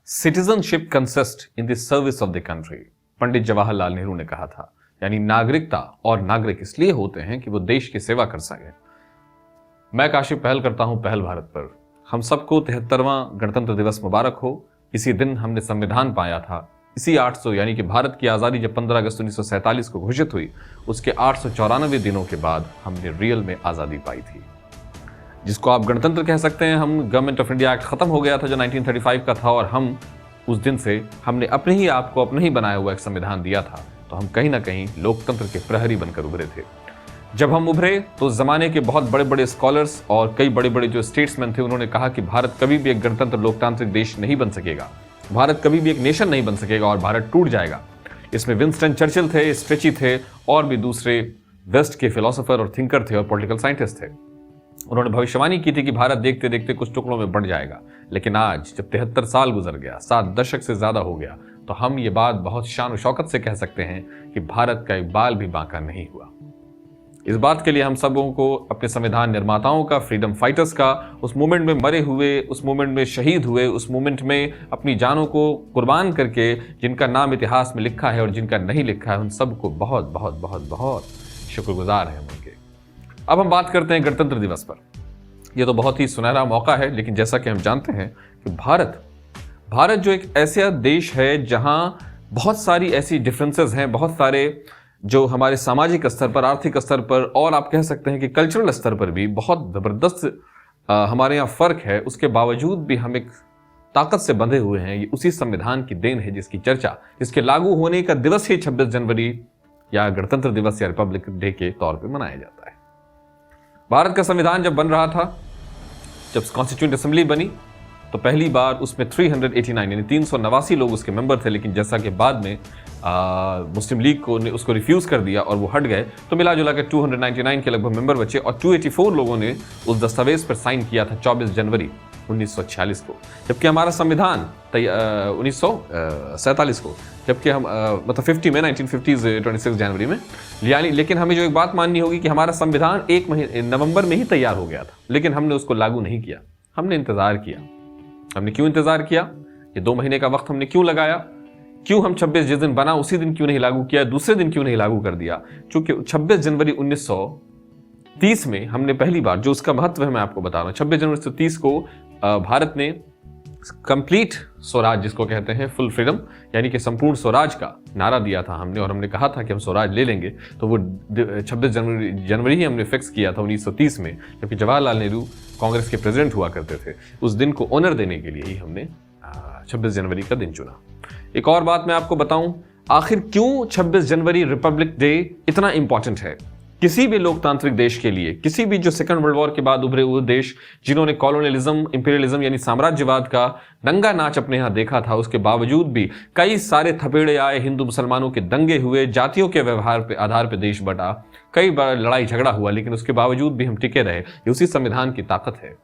Citizenship consist in the service of the country, Pandit Jawaharlal Nehru ने कहा था। यानी नागरिकता और नागरिक इसलिए होते हैं कि वो देश की सेवा कर सके। मैं काशिफ पहल करता हूं पहल भारत पर। हम सबको 73वां गणतंत्र दिवस मुबारक हो। इसी दिन हमने संविधान पाया था। इसी 800 यानी कि भारत की आज़ादी जब 15 अगस्त 1947 को घोषित हुई, उसके 894 दिनों के बाद हमने रियल में आज़ादी पाई थी, जिसको आप गणतंत्र कह सकते हैं। हम गवर्नमेंट ऑफ इंडिया एक्ट खत्म हो गया था जो 1935 का था, और हम उस दिन से हमने अपने ही आप को अपने ही बनाया हुआ एक संविधान दिया था। तो हम कहीं ना कहीं लोकतंत्र के प्रहरी बनकर उभरे थे। जब हम उभरे तो उस जमाने के बहुत बड़े बड़े स्कॉलर्स और कई बड़े बड़े जो स्टेट्समैन थे, उन्होंने कहा कि भारत कभी भी एक गणतंत्र लोकतांत्रिक देश नहीं बन सकेगा, भारत कभी भी एक नेशन नहीं बन सकेगा और भारत टूट जाएगा। इसमें विंस्टन चर्चिल थे, स्ट्रेची थे और भी दूसरे वेस्ट के फिलोसोफर और थिंकर थे और पॉलिटिकल साइंटिस्ट थे। उन्होंने भविष्यवाणी की थी कि भारत देखते देखते कुछ टुकड़ों में बढ़ जाएगा। लेकिन आज जब 73 साल गुजर गया, 7 दशक से ज्यादा हो गया, तो हम ये बात बहुत शान और शौकत से कह सकते हैं कि भारत का एक बाल भी बांका नहीं हुआ। इस बात के लिए हम सबों को अपने संविधान निर्माताओं का, फ्रीडम फाइटर्स का, उस मूवमेंट में मरे हुए, उस मूवमेंट में शहीद हुए, उस मूवमेंट में अपनी जानों को कुर्बान करके जिनका नाम इतिहास में लिखा है और जिनका नहीं लिखा है, उन सबको बहुत बहुत बहुत बहुत शुक्रगुजार हैं उनके। अब हम बात करते हैं गणतंत्र दिवस पर। यह तो बहुत ही सुनहरा मौका है, लेकिन जैसा कि हम जानते हैं कि भारत जो एक ऐसा देश है जहां बहुत सारी ऐसी डिफरेंसेस हैं, बहुत सारे जो हमारे सामाजिक स्तर पर, आर्थिक स्तर पर और आप कह सकते हैं कि कल्चरल स्तर पर भी बहुत ज़बरदस्त हमारे यहाँ फ़र्क है। उसके बावजूद भी हम एक ताकत से बंधे हुए हैं। ये उसी संविधान की देन है जिसकी चर्चा, जिसके लागू होने का दिवस ही 26 जनवरी या गणतंत्र दिवस या रिपब्लिक डे के तौर पर मनाया जाता है। भारत का संविधान जब बन रहा था, जब कॉन्स्टिट्यूएंट असेंबली बनी, तो पहली बार उसमें 389 यानी 389 लोग उसके मेंबर थे। लेकिन जैसा कि बाद में मुस्लिम लीग को ने उसको रिफ्यूज कर दिया और वो हट गए, तो मिला जुला के 299 के लगभग मेंबर बचे और 284 लोगों ने उस दस्तावेज पर साइन किया था 24 जनवरी 1946 को। जबकि हमारा संविधान 1947 को, जबकि हम मतलब 50 में 1950 26 जनवरी में लिया। लेकिन हमें जो एक बात माननी होगी कि हमारा संविधान 1 महीने नवंबर में ही तैयार हो गया था, लेकिन हमने उसको लागू नहीं किया। हमने इंतजार किया। हमने क्यों इंतजार किया? ये 2 महीने का वक्त हमने क्यों लगाया? क्यों हम 26 जिस दिन बना उसी दिन क्यों नहीं लागू किया, दूसरे दिन क्यों नहीं लागू कर दिया? क्योंकि 26 जनवरी 1930 में हमने पहली बार, जो उसका महत्व है मैं आपको बता रहा हूं, 26 जनवरी 1930 को भारत ने कंप्लीट स्वराज, जिसको कहते हैं फुल फ्रीडम, यानी कि संपूर्ण स्वराज का नारा दिया था हमने, और हमने कहा था कि हम स्वराज ले लेंगे। तो वो 26 जनवरी ही हमने फिक्स किया था 1930 में, जबकि जवाहरलाल नेहरू कांग्रेस के प्रेसिडेंट हुआ करते थे। उस दिन को ऑनर देने के लिए ही हमने 26 जनवरी का दिन चुना। एक और बात मैं आपको बताऊं, आखिर क्यों 26 जनवरी रिपब्लिक डे इतना इंपॉर्टेंट है किसी भी लोकतांत्रिक देश के लिए। किसी भी जो सेकंड वर्ल्ड वॉर के बाद उभरे हुए देश, जिन्होंने कॉलोनियलिज्म, इंपीरियलिज्म यानी साम्राज्यवाद का नंगा नाच अपने यहां देखा था, उसके बावजूद भी कई सारे थपेड़े आए, हिंदू मुसलमानों के दंगे हुए, जातियों के व्यवहार पे आधार पर देश बटा, कई बार लड़ाई झगड़ा हुआ, लेकिन उसके बावजूद भी हम टिके रहे। ये उसी संविधान की ताकत है,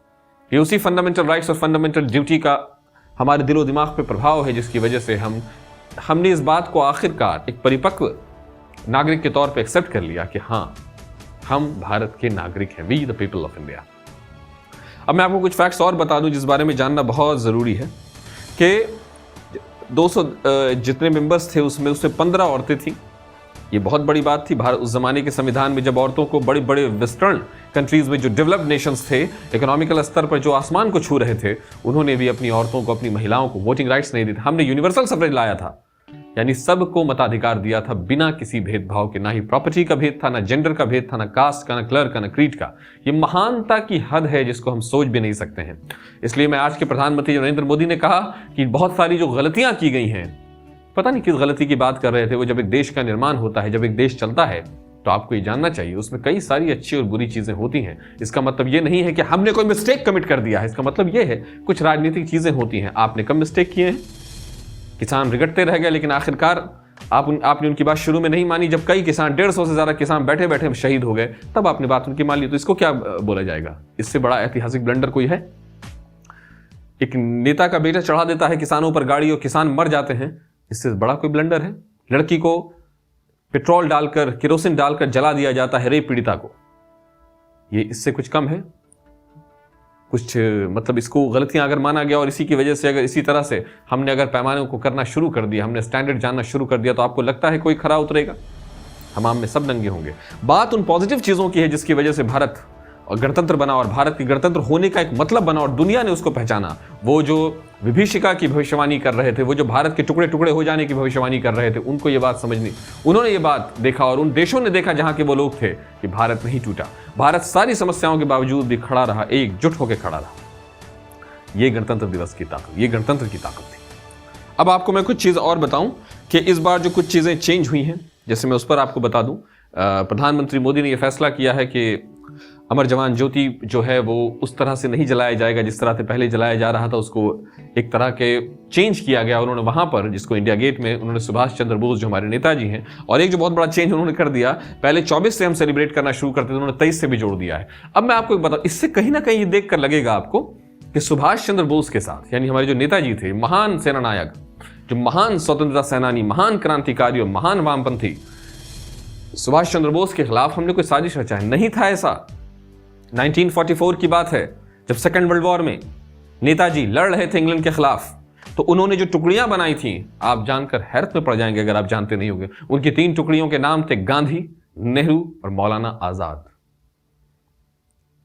ये उसी फंडामेंटल राइट्स और फंडामेंटल ड्यूटी का हमारे दिलो दिमाग पे प्रभाव है, जिसकी वजह से हमने इस बात को आखिरकार एक परिपक्व नागरिक के तौर पे एक्सेप्ट कर लिया कि हाँ, हम भारत के नागरिक हैं, we the people of India. अब मैं आपको कुछ फैक्ट्स और बता दूं जिस बारे में जानना बहुत ज़रूरी है कि 200 जितने मेंबर्स थे उसमें 15 औरतें थीं। ये बहुत बड़ी बात थी। भारत उस ज़माने के संविधान में जब औरतों को बड़े बड़े वेस्टर्न कंट्रीज़ में, जो डेवलप्ड नेशंस थे, इकोनॉमिकल स्तर पर जो आसमान को छू रहे थे, उन्होंने भी अपनी औरतों को, अपनी महिलाओं को वोटिंग राइट्स नहीं दी। हमने यूनिवर्सल सफरेज लाया था, यानी सबको मताधिकार दिया था बिना किसी भेदभाव के। ना ही प्रॉपर्टी का भेद था, ना जेंडर का भेद था, ना कास्ट का, ना कलर का, ना क्रीड का। ये महानता की हद है जिसको हम सोच भी नहीं सकते हैं। इसलिए मैं आज के प्रधानमंत्री नरेंद्र मोदी ने कहा कि बहुत सारी जो गलतियां की गई हैं, पता नहीं किस गलती की बात कर रहे थे वो। जब एक देश का निर्माण होता है, जब एक देश चलता है, तो आपको ये जानना चाहिए उसमें कई सारी अच्छी और बुरी चीजें होती हैं। इसका मतलब ये नहीं है कि हमने कोई मिस्टेक कमिट कर दिया है। इसका मतलब ये है कुछ राजनीतिक चीजें होती हैं, आपने कम मिस्टेक किए हैं, किसान रिगड़ते रह गए, लेकिन आखिरकार आपने उनकी बात शुरू में नहीं मानी। जब कई किसान, 150 से ज्यादा किसान बैठे बैठे शहीद हो गए, तब आपने बात उनकी मान ली। तो इसको क्या बोला जाएगा? इससे बड़ा ऐतिहासिक ब्लंडर कोई है? एक नेता का बेटा चढ़ा देता है किसानों पर गाड़ी और किसान मर जाते हैं, इससे बड़ा कोई ब्लंडर है? लड़की को पेट्रोल डालकर, केरोसिन डालकर जला दिया जाता है रेप पीड़िता को, ये इससे कुछ कम है? कुछ मतलब इसको गलतियां अगर माना गया और इसी की वजह से अगर इसी तरह से हमने अगर पैमानों को करना शुरू कर दिया, हमने स्टैंडर्ड जानना शुरू कर दिया, तो आपको लगता है कोई खरा उतरेगा? हम में सब नंगे होंगे। बात उन पॉजिटिव चीज़ों की है जिसकी वजह से भारत और गणतंत्र बना और भारत के गणतंत्र होने का एक मतलब बना और दुनिया ने उसको पहचाना। वो जो विभीषिका की भविष्यवाणी कर रहे थे, वो जो भारत के टुकड़े टुकड़े हो जाने की भविष्यवाणी कर रहे थे, उनको ये बात समझनी, उन्होंने ये बात देखा और उन देशों ने देखा जहां के वो लोग थे कि भारत नहीं टूटा। भारत सारी समस्याओं के बावजूद भी खड़ा रहा, एकजुट होकर खड़ा रहा। ये गणतंत्र दिवस की ताकत, ये गणतंत्र की ताकत थी। अब आपको मैं कुछ चीज़ और बताऊं कि इस बार जो कुछ चीज़ें चेंज हुई हैं, जैसे मैं उस पर आपको बता दूं। प्रधानमंत्री मोदी ने यह फैसला किया है कि अमर जवान ज्योति जो है वो उस तरह से नहीं जलाया जाएगा जिस तरह से पहले जलाया जा रहा था, उसको एक तरह के चेंज किया गया। उन्होंने वहां पर, जिसको इंडिया गेट में, उन्होंने सुभाष चंद्र बोस जो हमारे नेताजी हैं, और एक जो बहुत बड़ा चेंज उन्होंने कर दिया, पहले 24 से हम सेलिब्रेट करना शुरू करते थे, उन्होंने 23 से भी जोड़ दिया है। अब मैं आपको एक बताऊं, इससे कहीं ना कहीं ये देख कर लगेगा आपको कि सुभाष चंद्र बोस के साथ, यानी हमारे जो नेताजी थे, महान सेनानायक, जो महान स्वतंत्रता सेनानी, महान क्रांतिकारी और महान वामपंथी सुभाष चंद्र बोस के खिलाफ हमने कोई साजिश रचा है, नहीं था ऐसा। 1944 की बात है, जब सेकेंड वर्ल्ड वॉर में नेताजी लड़ रहे थे इंग्लैंड के खिलाफ, तो उन्होंने जो टुकड़ियां बनाई थी, आप जानकर हैरत में पड़ जाएंगे अगर आप जानते नहीं होंगे। उनकी 3 टुकड़ियों के नाम थे गांधी, नेहरू और मौलाना आजाद।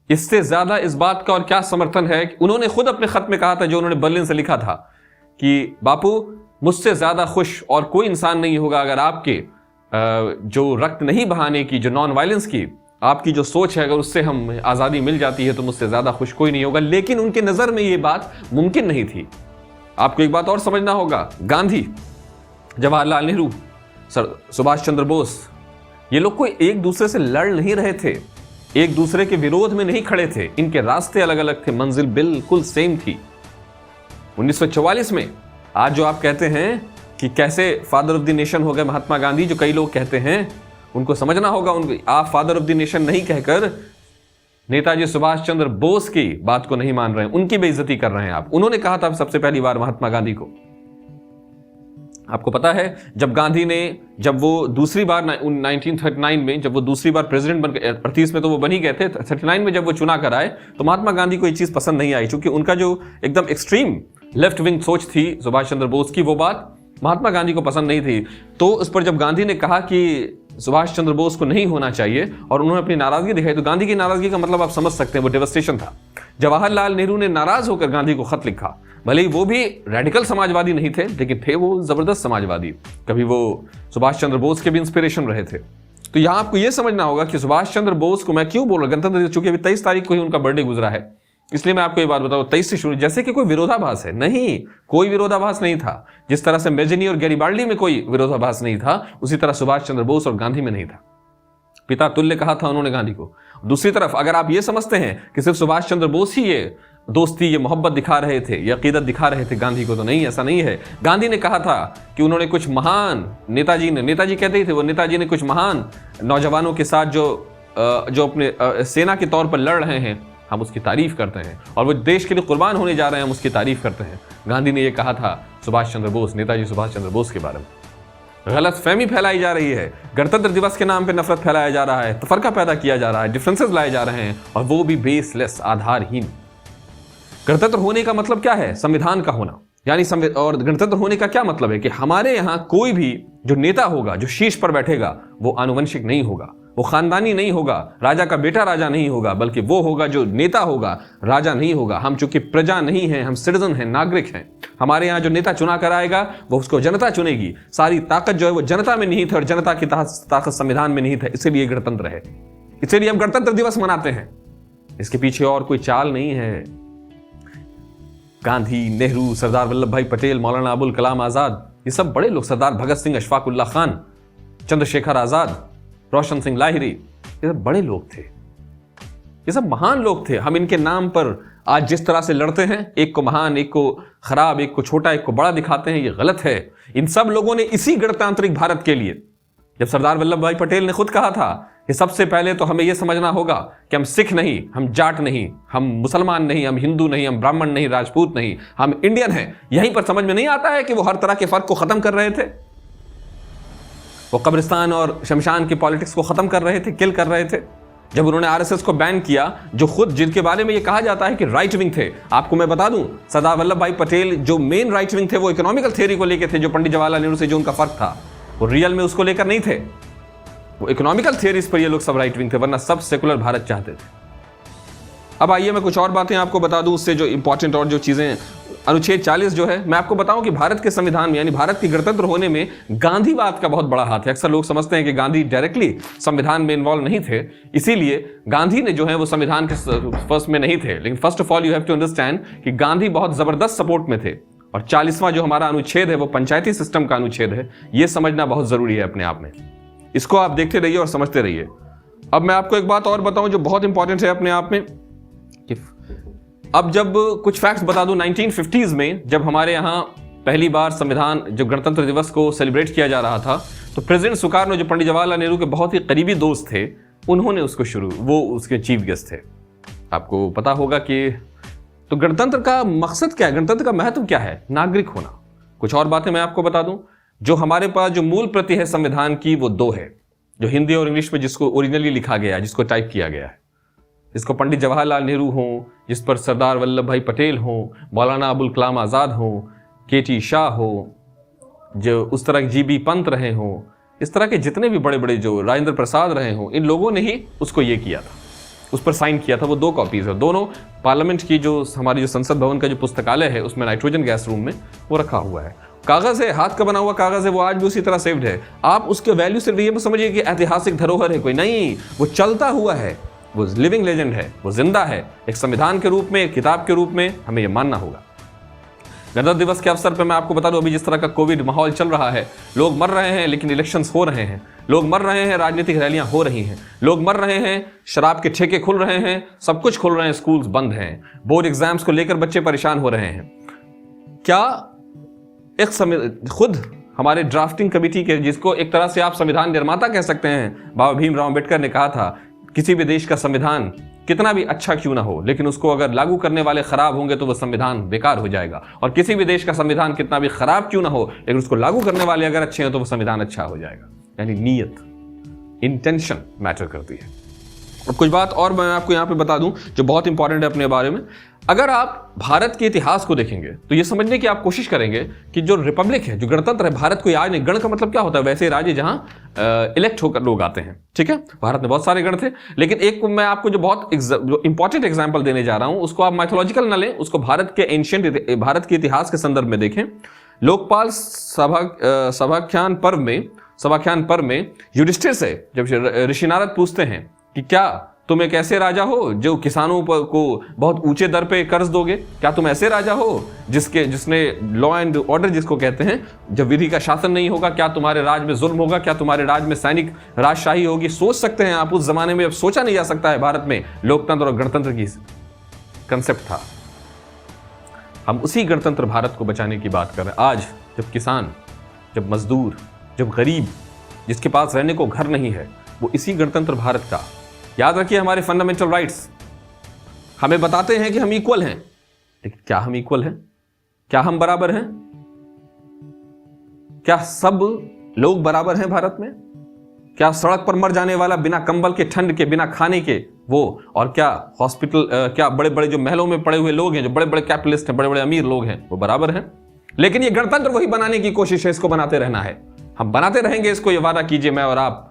इससे ज्यादा इस बात का और क्या समर्थन है कि उन्होंने खुद अपने खत में कहा था, जो उन्होंने बर्लिन से लिखा था, कि बापू मुझसे ज्यादा खुश और कोई इंसान नहीं होगा अगर आपके जो रक्त नहीं बहाने की, जो नॉन वायलेंस की आपकी जो सोच है, अगर उससे हम आज़ादी मिल जाती है तो मुझसे ज़्यादा खुश कोई नहीं होगा। लेकिन उनके नज़र में ये बात मुमकिन नहीं थी। आपको एक बात और समझना होगा, गांधी, जवाहरलाल नेहरू, सुभाष चंद्र बोस, ये लोग कोई एक दूसरे से लड़ नहीं रहे थे, एक दूसरे के विरोध में नहीं खड़े थे। इनके रास्ते अलग अलग थे, मंजिल बिल्कुल सेम थी। 1944 में आज जो आप कहते हैं कि कैसे फादर ऑफ द नेशन हो गए महात्मा गांधी, जो कई लोग कहते हैं, उनको समझना होगा, उनको आप फादर ऑफ द नेशन नहीं कहकर नेताजी सुभाष चंद्र बोस की बात को नहीं मान रहे हैं, उनकी बेइज्जती कर रहे हैं आप। उन्होंने कहा था सबसे पहली बार महात्मा गांधी को। आपको पता है, जब गांधी ने, जब वो दूसरी बार 1939 में जब वो दूसरी बार प्रेसिडेंट बन गए, 38 में तो वो बन ही गए थे, 39 में जब वो चुना कर आए, तो महात्मा गांधी को ये चीज पसंद नहीं आई, क्योंकि उनका जो एकदम एक्सट्रीम लेफ्ट विंग सोच थी सुभाष चंद्र बोस की, वो बात महात्मा गांधी को पसंद नहीं थी। तो उस पर जब गांधी ने कहा कि सुभाष चंद्र बोस को नहीं होना चाहिए और उन्होंने अपनी नाराजगी दिखाई, तो गांधी की नाराजगी का मतलब आप समझ सकते हैं, वो डेवस्टेशन था। जवाहरलाल नेहरू ने नाराज होकर गांधी को खत लिखा, भले ही वो भी रेडिकल समाजवादी नहीं थे, लेकिन थे वो जबरदस्त समाजवादी। कभी वो सुभाष चंद्र बोस के भी इंस्पिरेशन रहे थे। तो यहां आपको यह समझना होगा कि सुभाष चंद्र बोस को मैं क्यों बोल रहा, गणतंत्र दिवस, चूंकि अभी 23 तारीख को ही उनका बर्थडे गुजरा है, इसलिए मैं आपको ये बात बताऊं, 23 से शुरू, जैसे कि कोई विरोधाभास है, नहीं, कोई विरोधाभास नहीं था। जिस तरह से मेजिनी और गैरिबाल्डी में कोई विरोधाभास नहीं था, उसी तरह सुभाष चंद्र बोस और गांधी में नहीं था। पिता तुल्य कहा था उन्होंने गांधी को। दूसरी तरफ अगर आप ये समझते हैं कि सिर्फ सुभाष चंद्र बोस ही ये दोस्ती, ये मोहब्बत दिखा रहे थे, ये अकीदत दिखा रहे थे गांधी को, तो नहीं, ऐसा नहीं है। गांधी ने कहा था कि उन्होंने कुछ महान, नेताजी कहते ही थे वो, नेताजी ने कुछ महान नौजवानों के साथ जो अपने सेना के तौर पर लड़ रहे हैं, हम उसकी तारीफ करते हैं, और वो देश के लिए कुर्बान होने जा रहे हैं, हम उसकी तारीफ करते हैं। गांधी ने यह कहा था सुभाष चंद्र बोस, नेताजी सुभाष चंद्र बोस के बारे में। गलत फहमी फैलाई जा रही है, गणतंत्र दिवस के नाम पे नफरत फैलाया जा रहा है, तफरका पैदा किया जा रहा है, डिफरेंसेस लाए जा रहे हैं, और वो भी बेसलेस, आधारहीन। गणतंत्र होने का मतलब क्या है? संविधान का होना, यानी और गणतंत्र होने का क्या मतलब है कि हमारे यहां कोई भी जो नेता होगा, जो शीर्ष पर बैठेगा, वो आनुवंशिक नहीं होगा, वो खानदानी नहीं होगा, राजा का बेटा राजा नहीं होगा, बल्कि वो होगा जो नेता होगा, राजा नहीं होगा। हम चूंकि प्रजा नहीं हैं, हम सिटीजन हैं, नागरिक हैं। हमारे यहाँ जो नेता चुना कर आएगा वो उसको जनता चुनेगी। सारी ताकत जो है वो जनता में निहित है, और जनता की ताकत संविधान में निहित है। इसीलिए गणतंत्र है, इसीलिए हम गणतंत्र दिवस मनाते हैं। इसके पीछे और कोई चाल नहीं है। गांधी, नेहरू, सरदार वल्लभ भाई पटेल, मौलाना अबुल कलाम आजाद, ये सब बड़े लोग, सरदार भगत सिंह, अशफाक उल्लाह खान, चंद्रशेखर आजाद, रोशन सिंह लाहिरी, ये सब बड़े लोग थे, ये सब महान लोग थे। हम इनके नाम पर आज जिस तरह से लड़ते हैं, एक को महान, एक को खराब, एक को छोटा, एक को बड़ा दिखाते हैं, ये गलत है। इन सब लोगों ने इसी गणतांत्रिक भारत के लिए, जब सरदार वल्लभ भाई पटेल ने खुद कहा था कि सबसे पहले तो हमें यह समझना होगा कि हम सिख नहीं, हम जाट नहीं, हम मुसलमान नहीं, हम हिंदू नहीं, हम ब्राह्मण नहीं, राजपूत नहीं, हम इंडियन हैं। यहीं पर समझ में नहीं आता है कि वो हर तरह के फर्क को खत्म कर रहे थे, वो कब्रिस्तान और शमशान की पॉलिटिक्स को खत्म कर रहे थे, किल कर रहे थे। जब उन्होंने आरएसएस को बैन किया, जो खुद जिनके बारे में ये कहा जाता है कि राइट विंग थे। आपको मैं बता दूं, सरदार वल्लभ भाई पटेल जो मेन राइट विंग थे वो इकोनॉमिकल थ्योरी को लेकर थे, जो पंडित जवाहरलाल नेहरू से जो उनका फर्क था वो रियल में उसको लेकर नहीं थे। वो इकोनॉमिकल थियरीज पर ये लोग सब राइट विंग थे, वरना सब सेकुलर भारत चाहते थे। अब आइए मैं कुछ और बातें आपको बता दूं उससे जो इंपॉर्टेंट और जो चीजें, अनुच्छेद 40 जो है, मैं आपको बताऊं कि भारत के संविधान में यानी भारत की गणतंत्र होने में गांधीवाद का बहुत बड़ा हाथ है। अक्सर लोग समझते हैं कि गांधी डायरेक्टली संविधान में इन्वॉल्व नहीं थे, इसीलिए गांधी ने जो है वो संविधान के फर्स्ट में नहीं थे। लेकिन first of all you have to understand कि गांधी बहुत जबरदस्त सपोर्ट में थे, और 40वां जो हमारा अनुच्छेद है वो पंचायती सिस्टम का अनुच्छेद है। यह समझना बहुत जरूरी है अपने आप में, इसको आप देखते रहिए और समझते रहिए। अब मैं आपको एक बात और बताऊं जो बहुत इंपॉर्टेंट है अपने आप में, कि अब जब कुछ फैक्ट्स बता दूं, 1950s में जब हमारे यहां पहली बार संविधान, जब गणतंत्र दिवस को सेलिब्रेट किया जा रहा था, तो प्रेसिडेंट सुकार्नो जो पंडित जवाहरलाल नेहरू के बहुत ही करीबी दोस्त थे, उन्होंने उसको वो उसके चीफ गेस्ट थे। आपको पता होगा कि तो गणतंत्र का मकसद क्या है, गणतंत्र का महत्व क्या है? नागरिक होना। कुछ और बातें मैं आपको बता दूं, जो हमारे पास जो मूल प्रति है संविधान की वो दो है, जो हिंदी और इंग्लिश में जिसको ओरिजिनली लिखा गया है, जिसको टाइप किया गया है, जिसको पंडित जवाहरलाल नेहरू हो, जिस पर सरदार वल्लभ भाई पटेल हो, मौलाना अबुल कलाम आज़ाद हो, केटी शाह हो, जो उस तरह के जीबी पंत रहे हो, इस तरह के जितने भी बड़े बड़े जो राजेंद्र प्रसाद रहे हो, इन लोगों ने ही उसको ये किया था, उस पर साइन किया था। वो दो कॉपीज है, दोनों पार्लियामेंट की जो हमारी जो संसद भवन का जो पुस्तकालय है उसमें नाइट्रोजन गैस रूम में वो रखा हुआ है। कागज है, हाथ का बना हुआ कागज है, वो आज भी उसी तरह सेव्ड है। आप उसके वैल्यू सिर्फ ये समझिए कि ऐतिहासिक धरोहर है कोई नहीं, वो चलता हुआ है, वो लिविंग लेजेंड है, वो जिंदा है, एक संविधान के रूप में, एक किताब के रूप में हमें यह मानना होगा। गणतंत्र दिवस के अवसर पर मैं आपको बता दूं, अभी जिस तरह का कोविड माहौल चल रहा है, लोग मर रहे हैं लेकिन इलेक्शंस हो रहे हैं, लोग मर रहे हैं, राजनीतिक रैलियां हो रही हैं, लोग मर रहे हैं, शराब के ठेके खुल रहे हैं, सब कुछ खुल रहे हैं, स्कूल्स बंद हैं, बोर्ड एग्जाम्स को लेकर बच्चे परेशान हो रहे हैं। क्या एक खुद हमारे ड्राफ्टिंग कमेटी के, जिसको एक तरह से आप संविधान निर्माता कह सकते हैं, बाबा भीमराव अंबेडकर ने कहा था, किसी भी देश का संविधान कितना भी अच्छा क्यों ना हो, लेकिन उसको अगर लागू करने वाले खराब होंगे तो वह संविधान बेकार हो जाएगा। और किसी भी देश का संविधान कितना भी खराब क्यों ना हो, लेकिन उसको लागू करने वाले अगर अच्छे हैं तो वह संविधान अच्छा हो जाएगा। यानी नीयत, इंटेंशन मैटर करती है। अब कुछ बात और मैं आपको यहां पे बता दूं जो बहुत इंपॉर्टेंट है अपने बारे में। अगर आप भारत के इतिहास को देखेंगे तो ये समझने की आप कोशिश करेंगे कि जो रिपब्लिक है, जो गणतंत्र है, भारत कोई आज नहीं, गण का मतलब क्या होता है, वैसे राज्य जहां इलेक्ट होकर लोग आते हैं, ठीक है। भारत में बहुत सारे गण थे, लेकिन एक मैं आपको जो बहुत इंपॉर्टेंट एग्जाम्पल देने जा रहा हूं, उसको आप माइथोलॉजिकल न लें, उसको भारत के एंशिएंट, भारत के इतिहास के संदर्भ में देखें। लोकपाल सभाख्यान पर्व में युधिष्ठिर से जब ऋषि नारद पूछते हैं कि क्या तुम एक ऐसे राजा हो जो किसानों को बहुत ऊंचे दर पे कर्ज दोगे, क्या तुम ऐसे राजा हो जिसने लॉ एंड ऑर्डर जिसको कहते हैं, जब विधि का शासन नहीं होगा, क्या तुम्हारे राज में जुल्म होगा, क्या तुम्हारे राज में सैनिक राजशाही होगी? सोच सकते हैं आप, उस जमाने में अब सोचा नहीं जा सकता है भारत में लोकतंत्र और गणतंत्र की कंसेप्ट था। हम उसी गणतंत्र भारत को बचाने की बात कर रहे हैं। आज जब किसान, जब मजदूर, जब गरीब, जिसके पास रहने को घर नहीं है, वो इसी गणतंत्र भारत का, याद रखिए हमारे फंडामेंटल राइट्स हमें बताते हैं कि हम इक्वल हैं, लेकिन क्या हम इक्वल हैं? क्या हम बराबर हैं? क्या सब लोग बराबर हैं भारत में? क्या सड़क पर मर जाने वाला बिना कंबल के, ठंड के, बिना खाने के वो, और क्या हॉस्पिटल, क्या बड़े बड़े जो महलों में पड़े हुए लोग हैं, जो बड़े बड़े कैपिटलिस्ट हैं, बड़े बड़े अमीर लोग हैं, वो बराबर हैं? लेकिन ये गणतंत्र वही बनाने की कोशिश है, इसको बनाते रहना है, हम बनाते रहेंगे इसको। ये वादा कीजिए, मैं और आप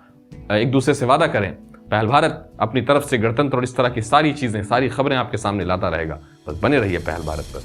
एक दूसरे से वादा करें, पहल भारत अपनी तरफ से गणतंत्र और इस तरह की सारी चीजें, सारी खबरें आपके सामने लाता रहेगा। बस बने रहिए पहल भारत पर।